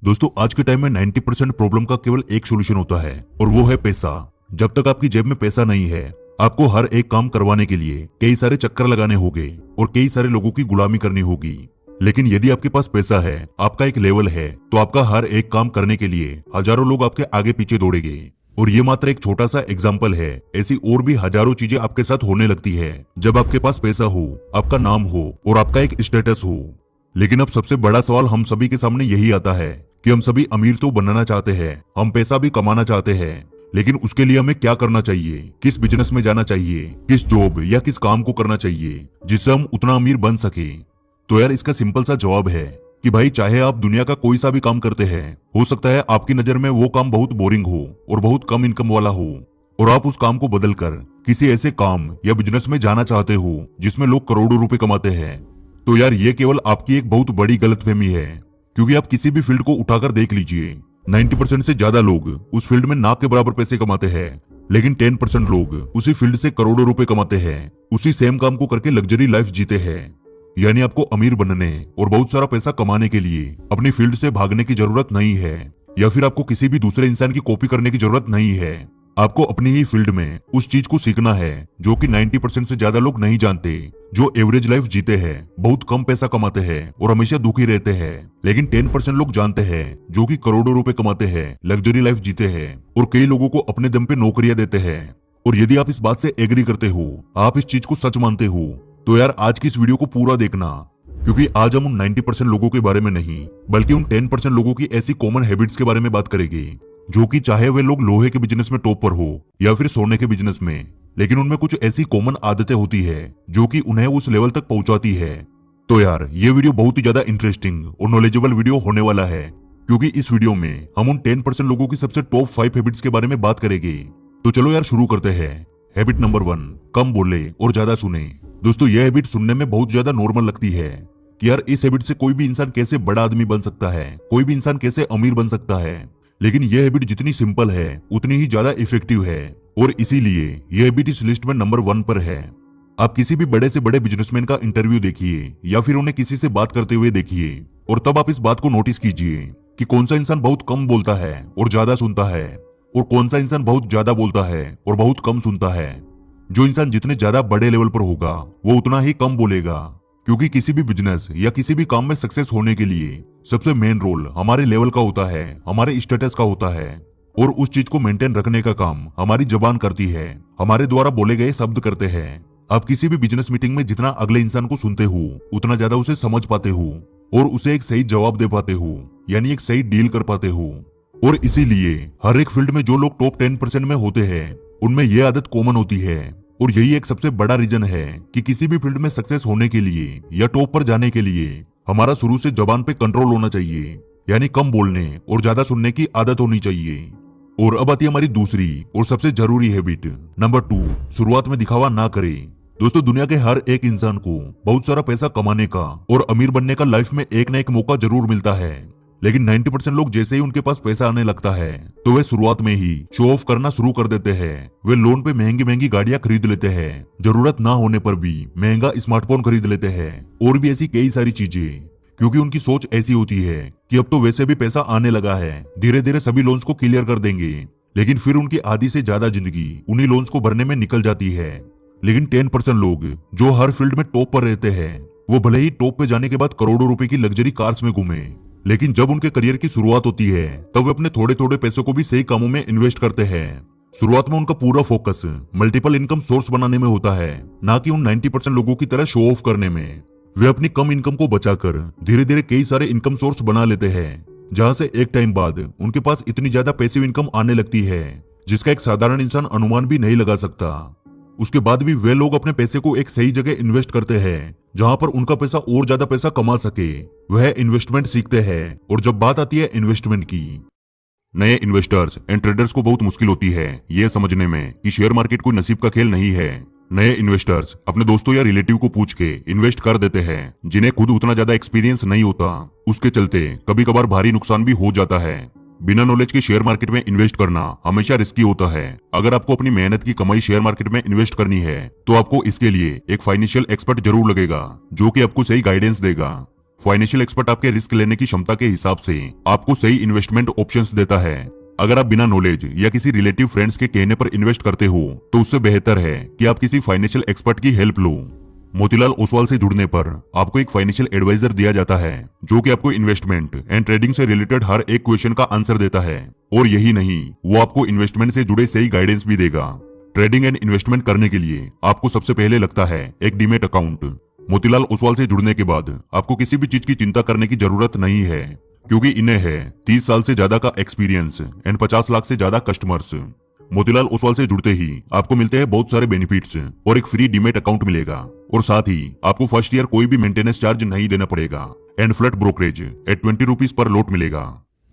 दोस्तों आज के टाइम में 90% प्रॉब्लम का केवल एक सॉल्यूशन होता है और वो है पैसा। जब तक आपकी जेब में पैसा नहीं है, आपको हर एक काम करवाने के लिए कई सारे चक्कर लगाने होंगे और कई सारे लोगों की गुलामी करनी होगी। लेकिन यदि आपके पास पैसा है, आपका एक लेवल है, तो आपका हर एक काम करने के लिए हजारों लोग आपके आगे पीछे दौड़ेंगे। और ये मात्र एक छोटा सा एग्जाम्पल है, ऐसी और भी हजारों चीजें आपके साथ होने लगती है जब आपके पास पैसा हो, आपका नाम हो और आपका एक स्टेटस हो। लेकिन अब सबसे बड़ा सवाल हम सभी के सामने यही आता है कि हम सभी अमीर तो बनना चाहते हैं, हम पैसा भी कमाना चाहते हैं, लेकिन उसके लिए हमें क्या करना चाहिए, किस बिजनेस में जाना चाहिए, किस जॉब या किस काम को करना चाहिए जिससे हम उतना अमीर बन सके। तो यार इसका सिंपल सा जवाब है कि भाई चाहे आप दुनिया का कोई सा भी काम करते हैं, हो सकता है आपकी नजर में वो काम बहुत बोरिंग हो और बहुत कम इनकम वाला हो और आप उस काम को बदलकर किसी ऐसे काम या बिजनेस में जाना चाहते हो जिसमें लोग करोड़ों रुपए कमाते हैं। तो यार ये केवल आपकी एक बहुत बड़ी गलतफहमी है, क्योंकि आप किसी भी फील्ड को उठाकर देख लीजिए, 90% से ज्यादा लोग उस फील्ड में नाक के बराबर पैसे कमाते हैं, लेकिन 10% लोग उसी फील्ड से करोड़ों रुपए कमाते हैं, उसी सेम काम को करके लग्जरी लाइफ जीते हैं। यानी आपको अमीर बनने और बहुत सारा पैसा कमाने के लिए अपनी फील्ड से भागने की जरूरत नहीं है, या फिर आपको किसी भी दूसरे इंसान की कॉपी करने की जरूरत नहीं है। आपको अपनी ही फील्ड में उस चीज को सीखना है जो कि 90% से ज्यादा लोग नहीं जानते, जो एवरेज लाइफ जीते हैं, बहुत कम पैसा कमाते हैं और हमेशा दुखी रहते हैं। लेकिन 10% लोग जानते हैं जो कि करोड़ों रुपए कमाते हैं, लग्जरी लाइफ जीते हैं और कई लोगों को अपने दम पे नौकरियां देते हैं। और यदि आप इस बात से एग्री करते हो, आप इस चीज को सच मानते हो, तो यार आज की इस वीडियो को पूरा देखना, क्योंकि आज हम उन 90% लोगों के बारे में नहीं बल्कि उन 10% लोगों की ऐसी कॉमन हैबिट्स के बारे में बात करेंगे, जो कि चाहे वे लोग लोहे के बिजनेस में टॉप पर हो या फिर सोने के बिजनेस में, लेकिन उनमें कुछ ऐसी कॉमन आदतें होती है जो कि उन्हें उस लेवल तक पहुंचाती है। तो यार ये वीडियो बहुत ही ज्यादा इंटरेस्टिंग और नॉलेजेबल वीडियो होने वाला है, क्योंकि इस वीडियो में हम उन 10% लोगों की सबसे टॉप 5 हैबिट्स के बारे में बात करेंगे। तो चलो यार शुरू करते हैं। हैबिट नंबर 1, कम बोले और ज्यादा सुने। दोस्तों यह हैबिट सुनने में बहुत ज्यादा नॉर्मल लगती है कि यार इस हैबिट से कोई भी इंसान कैसे बड़ा आदमी बन सकता है, कोई भी इंसान कैसे अमीर बन सकता है। लेकिन यह हैबिट जितनी सिंपल है उतनी ही ज्यादा इफेक्टिव है, और इसीलिए यह हैबिट इस लिस्ट में नंबर 1 पर है। आप किसी भी बड़े से बड़े बिजनेसमैन का इंटरव्यू देखिए या फिर उन्हें किसी से बात करते हुए देखिए, और तब आप इस बात को नोटिस कीजिए कि कौन सा इंसान बहुत कम बोलता है और ज्यादा सुनता है, और कौन सा इंसान बहुत ज्यादा बोलता है और बहुत कम सुनता है। जो इंसान जितने ज्यादा बड़े लेवल पर होगा वो उतना ही कम बोलेगा, क्योंकि किसी भी बिजनेस या किसी भी काम में सक्सेस होने के लिए सबसे मेन रोल हमारे लेवल का होता है, हमारे स्टेटस का होता है, और उस चीज को मेंटेन रखने का काम हमारी जबान करती है, हमारे द्वारा बोले गए शब्द करते हैं। आप किसी भी बिजनेस मीटिंग में जितना अगले इंसान को सुनते हो उतना ज्यादा उसे समझ पाते हो और उसे एक सही जवाब दे पाते हो, यानी एक सही डील कर पाते हो। और इसीलिए हर एक फील्ड में जो लोग टॉप 10% में होते हैं उनमें यह आदत कॉमन होती है, और यही एक सबसे बड़ा रीजन है कि किसी भी फील्ड में सक्सेस होने के लिए या टॉप पर जाने के लिए हमारा शुरू से जबान पे कंट्रोल होना चाहिए, यानी कम बोलने और ज्यादा सुनने की आदत होनी चाहिए। और अब आती है हमारी दूसरी और सबसे जरूरी हैबिट नंबर 2, शुरुआत में दिखावा ना करें। दोस्तों दुनिया के हर एक इंसान को बहुत सारा पैसा कमाने का और अमीर बनने का लाइफ में एक न एक मौका जरूर मिलता है, लेकिन 90% लोग जैसे ही उनके पास पैसा आने लगता है तो वे शुरुआत में ही शो ऑफ करना शुरू कर देते हैं। वे लोन पे महंगी महंगी गाड़ियां खरीद लेते हैं, जरूरत ना होने पर भी महंगा स्मार्टफोन खरीद लेते हैं, और भी ऐसी कई सारी चीजें, क्योंकि उनकी सोच ऐसी होती है कि अब तो वैसे भी पैसा आने लगा है, धीरे धीरे सभी लोन्स को क्लियर कर देंगे। लेकिन फिर उनकी आधी से ज्यादा जिंदगी उन्हीं लोन्स को भरने में निकल जाती है। लेकिन 10% लोग जो हर फील्ड में टॉप पर रहते हैं, वो भले ही टॉप पे जाने के बाद करोड़ों रुपए की लग्जरी कार्स में घूमे, लेकिन जब उनके करियर की शुरुआत होती है तब वे अपने थोड़े थोड़े पैसों को भी सही कामों में इन्वेस्ट करते हैं। शुरुआत में उनका पूरा फोकस मल्टीपल इनकम सोर्स बनाने में होता है, ना कि उन 90% लोगों की तरह शो ऑफ करने में। वे अपनी कम इनकम को बचाकर धीरे धीरे कई सारे इनकम सोर्स बना लेते हैं, जहां से एक टाइम बाद उनके पास इतनी ज्यादा पैसिव इनकम आने लगती है जिसका एक साधारण इंसान अनुमान भी नहीं लगा सकता। उसके बाद भी वे लोग अपने पैसे को एक सही जगह इन्वेस्ट करते हैं जहां पर उनका पैसा और ज्यादा पैसा कमा सके। वह इन्वेस्टमेंट सीखते हैं, और जब बात आती है इन्वेस्टमेंट की, नए इन्वेस्टर्स एंड ट्रेडर्स को बहुत मुश्किल होती है यह समझने में कि शेयर मार्केट कोई नसीब का खेल नहीं है। नए इन्वेस्टर्स अपने दोस्तों या रिलेटिव को पूछ के इन्वेस्ट कर देते हैं, जिन्हें खुद उतना ज्यादा एक्सपीरियंस नहीं होता। उसके चलते कभी कभार भारी नुकसान भी हो जाता है। बिना नॉलेज के शेयर मार्केट में इन्वेस्ट करना हमेशा रिस्की होता है। अगर आपको अपनी मेहनत की कमाई शेयर मार्केट में इन्वेस्ट करनी है तो आपको इसके लिए एक फाइनेंशियल एक्सपर्ट जरूर लगेगा, जो कि आपको सही गाइडेंस देगा। फाइनेंशियल एक्सपर्ट आपके रिस्क लेने की क्षमता के हिसाब से आपको सही इन्वेस्टमेंट ऑप्शंस देता है। अगर आप बिना नॉलेज या किसी रिलेटिव फ्रेंड्स के कहने पर इन्वेस्ट करते हो तो उससे बेहतर है कि आप किसी फाइनेंशियल एक्सपर्ट की हेल्प लो। मोतीलाल ओसवाल से जुड़ने पर आपको एक फाइनेंशियल एडवाइजर दिया जाता है जो कि आपको इन्वेस्टमेंट एंड ट्रेडिंग से रिलेटेड हर एक क्वेश्चन का आंसर देता है। और यही नहीं, वो आपको इन्वेस्टमेंट से जुड़े सही गाइडेंस भी देगा। ट्रेडिंग एंड इन्वेस्टमेंट करने के लिए आपको सबसे पहले लगता है एक डीमेट अकाउंट। मोतीलाल ओसवाल से जुड़ने के बाद आपको किसी भी चीज की चिंता करने की जरूरत नहीं है, क्योंकि इन्हें है 30 साल से ज्यादा का एक्सपीरियंस एंड 50 लाख से ज्यादा कस्टमर्स। मोतीलाल ओसवाल से जुड़ते ही आपको मिलते हैं बहुत सारे बेनिफिट्स और एक फ्री डीमेट अकाउंट मिलेगा, और साथ ही आपको फर्स्ट ईयर कोई भी मेंटेनेंस चार्ज नहीं देना पड़ेगा and flat brokerage at 20 rupees पर लॉट मिलेगा।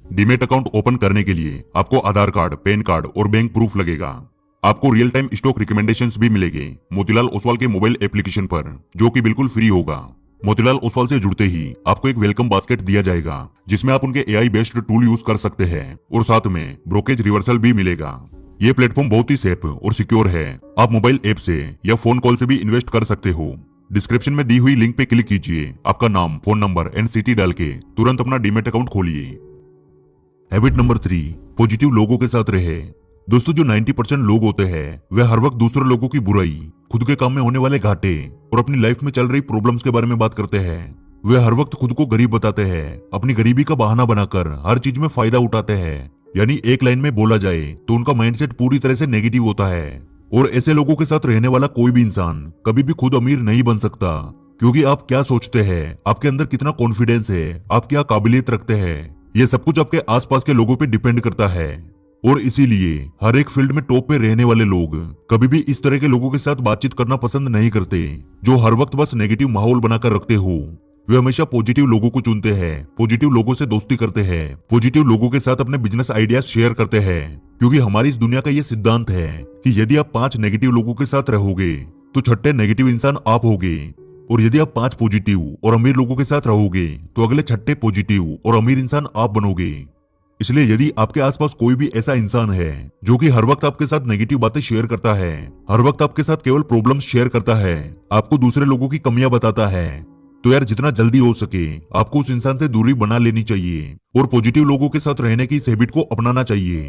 डीमेट अकाउंट ओपन करने के लिए आपको आधार कार्ड, पैन कार्ड और बैंक प्रूफ लगेगा। आपको रियल टाइम स्टॉक रिकमेंडेशंस भी मिलेंगे मोतीलाल ओसवाल के मोबाइल एप्लीकेशन पर, जो कि बिल्कुल फ्री होगा। मोतीलाल ओसवाल से जुड़ते ही आपको एक वेलकम बास्केट दिया जाएगा जिसमें आप उनके एआई बेस्ड टूल यूज कर सकते हैं, और साथ में ब्रोकेज रिवर्सल भी मिलेगा। ये प्लेटफॉर्म बहुत ही सेफ और सिक्योर है। आप मोबाइल ऐप से या फोन कॉल से भी इन्वेस्ट कर सकते हो। डिस्क्रिप्शन में दी हुई लिंक पे क्लिक कीजिए, आपका नाम, फोन नंबर एंड सिटी डाल के तुरंत अपना डीमेट अकाउंट खोलिए। हैबिट नंबर 3, पॉजिटिव लोगों के साथ रहे। दोस्तों, जो 90% लोग होते हैं वे हर वक्त दूसरे लोगों की बुराई, खुद के काम में होने वाले घाटे और अपनी लाइफ में चल रही प्रॉब्लम्स के बारे में बात करते हैं। वे हर वक्त खुद को गरीब बताते हैं, अपनी गरीबी का बहाना बनाकर हर चीज में फायदा उठाते हैं। यानी एक लाइन में बोला जाए तो उनका माइंडसेट पूरी तरह से नेगेटिव होता है। और ऐसे लोगों के साथ रहने वाला कोई भी इंसान कभी भी खुद अमीर नहीं बन सकता, क्योंकि आप क्या सोचते हैं, आपके अंदर कितना कॉन्फिडेंस है, आप क्या काबिलियत रखते हैं, ये सब कुछ आपके आसपास के लोगों पे डिपेंड करता है। और इसीलिए हर एक फील्ड में टॉप पे रहने वाले लोग कभी भी इस तरह के लोगों के साथ बातचीत करना पसंद नहीं करते जो हर वक्त बस नेगेटिव माहौल बनाकर रखते हो। वे हमेशा पॉजिटिव लोगों को चुनते हैं, पॉजिटिव लोगों से दोस्ती करते हैं, पॉजिटिव लोगों के साथ अपने बिजनेस आइडियाज शेयर करते हैं, क्योंकि हमारी इस दुनिया का ये सिद्धांत है कि यदि आप 5 नेगेटिव लोगों के साथ रहोगे तो छठे नेगेटिव इंसान आप होगे, और यदि आप 5 पॉजिटिव और अमीर लोगों के साथ रहोगे तो अगले छठे पॉजिटिव और अमीर इंसान आप बनोगे। इसलिए यदि आपके आसपास कोई भी ऐसा इंसान है जो कि हर वक्त आपके साथ नेगेटिव बातें शेयर करता है, हर वक्त आपके साथ केवल प्रॉब्लम्स शेयर करता है, आपको दूसरे लोगों की कमियां बताता है, तो यार जितना जल्दी हो सके आपको उस इंसान से दूरी बना लेनी चाहिए और पॉजिटिव लोगों के साथ रहने की इस हैबिट को अपनाना चाहिए।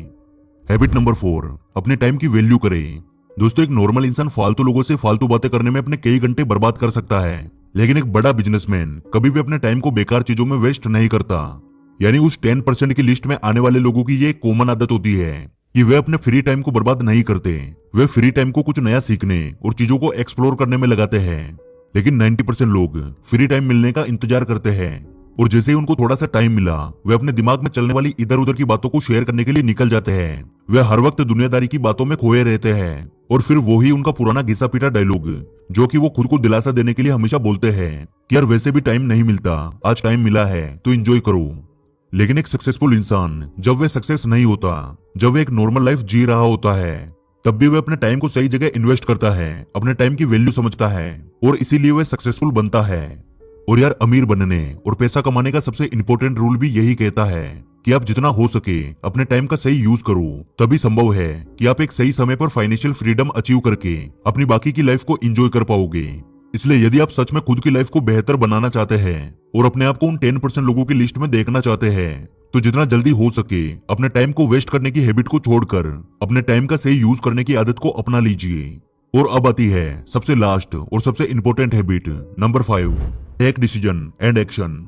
हैबिट नंबर 4, अपने टाइम की वैल्यू करें। दोस्तों, एक नॉर्मल इंसान फालतू लोगों से फालतू बातें करने में अपने कई घंटे बर्बाद कर सकता है, लेकिन एक बड़ा बिजनेसमैन कभी भी अपने टाइम को बेकार चीजों में वेस्ट नहीं करता। यानी उस 10% की लिस्ट में आने वाले लोगों की ये एक कॉमन आदत होती है कि वे अपने फ्री टाइम को बर्बाद नहीं करते, वे फ्री टाइम को कुछ नया सीखने और चीजों को एक्सप्लोर करने में लगाते हैं। लेकिन 90% लोग फ्री टाइम मिलने का इंतजार करते हैं, और जैसे ही उनको थोड़ा सा टाइम मिला वे अपने दिमाग में चलने वाली इधर उधर की बातों को शेयर करने के लिए निकल जाते हैं। वे हर वक्त दुनियादारी की बातों में खोए रहते हैं, और फिर वही उनका पुराना घिसा पीटा डायलॉग जो कि वो खुद को दिलासा देने के लिए हमेशा बोलते हैं कि यार वैसे भी टाइम नहीं मिलता, आज टाइम मिला है तो एंजॉय करो। लेकिन एक सक्सेसफुल इंसान जब वे सक्सेस नहीं होता, जब वे एक नॉर्मल लाइफ जी रहा होता है, तब भी वे अपने टाइम को सही जगह इन्वेस्ट करता है, अपने टाइम की वैल्यू समझता है, और इसीलिए वे सक्सेसफुल बनता है। और यार, अमीर बनने और पैसा कमाने का सबसे इंपॉर्टेंट रूल भी यही कहता है कि आप जितना हो सके अपने टाइम का सही यूज करो, तभी संभव है कि आप एक सही समय पर फाइनेंशियल फ्रीडम अचीव करके अपनी बाकी की लाइफ को एंजॉय कर पाओगे। इसलिए यदि आप सच में खुद की लाइफ को बेहतर बनाना चाहते हैं और अपने आप को उन 10% लोगों की लिस्ट में देखना चाहते हैं, तो जितना जल्दी हो सके अपने टाइम को वेस्ट करने की हैबिट को छोड़कर अपने टाइम का सही यूज करने की आदत को अपना लीजिए। और अब आती है सबसे लास्ट और सबसे important habit number 5, take decision and action.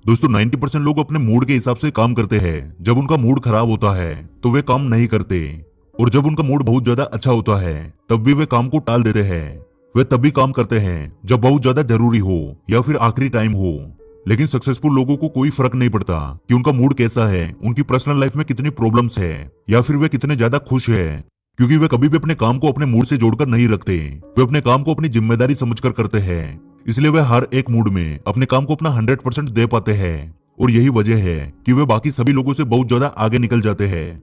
दोस्तों, 90% लोग अपने मूड के हिसाब से काम करते हैं। जब उनका मूड खराब होता है तो वे काम नहीं करते, और जब उनका मूड बहुत ज्यादा अच्छा होता है तब भी वे काम को टाल देते हैं। वे तभी काम करते हैं जब बहुत ज्यादा जरूरी हो या फिर आखिरी टाइम हो। लेकिन सक्सेसफुल लोगों को कोई फर्क नहीं पड़ता कि उनका मूड कैसा है, उनकी पर्सनल लाइफ में कितनी प्रॉब्लम्स है, या फिर वे कितने ज्यादा खुश है, क्योंकि वे कभी भी अपने काम को अपने मूड से जोड़कर नहीं रखते। वे अपने काम को अपनी जिम्मेदारी समझकर करते हैं, इसलिए वे हर एक मूड में अपने काम को अपना 100% दे पाते हैं। और यही वजह है कि वे बाकी सभी लोगों से बहुत ज्यादा आगे निकल जाते हैं।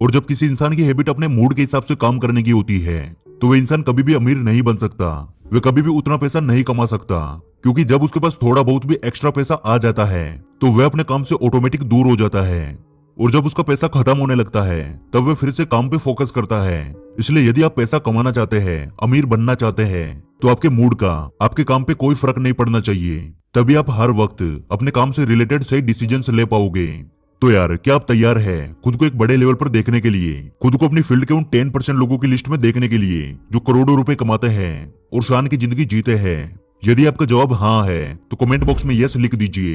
और जब किसी इंसान की हैबिट अपने मूड के हिसाब से काम करने की होती है तो वह इंसान कभी भी अमीर नहीं बन सकता, वे कभी भी उतना पैसा नहीं कमा सकता, क्योंकि जब उसके पास थोड़ा बहुत भी एक्स्ट्रा पैसा आ जाता है तो वह अपने काम से ऑटोमेटिक दूर हो जाता है। और जब उसका पैसा खत्म होने लगता है तब वह फिर से काम पे फोकस करता है। इसलिए यदि आप पैसा कमाना चाहते हैं, अमीर बनना चाहते हैं, तो आपके मूड का आपके काम पे कोई फर्क नहीं पड़ना चाहिए। तभी आप हर वक्त अपने काम से रिलेटेड सही डिसीजंस ले पाओगे। तो यार, क्या आप तैयार है खुद को एक बड़े लेवल पर देखने के लिए, खुद को अपनी फील्ड के उन 10% लोगों की लिस्ट में देखने के लिए जो करोड़ों रुपए कमाते हैं और शान की जिंदगी जीते हैं? यदि आपका जवाब हाँ है तो कमेंट बॉक्स में यस लिख दीजिए।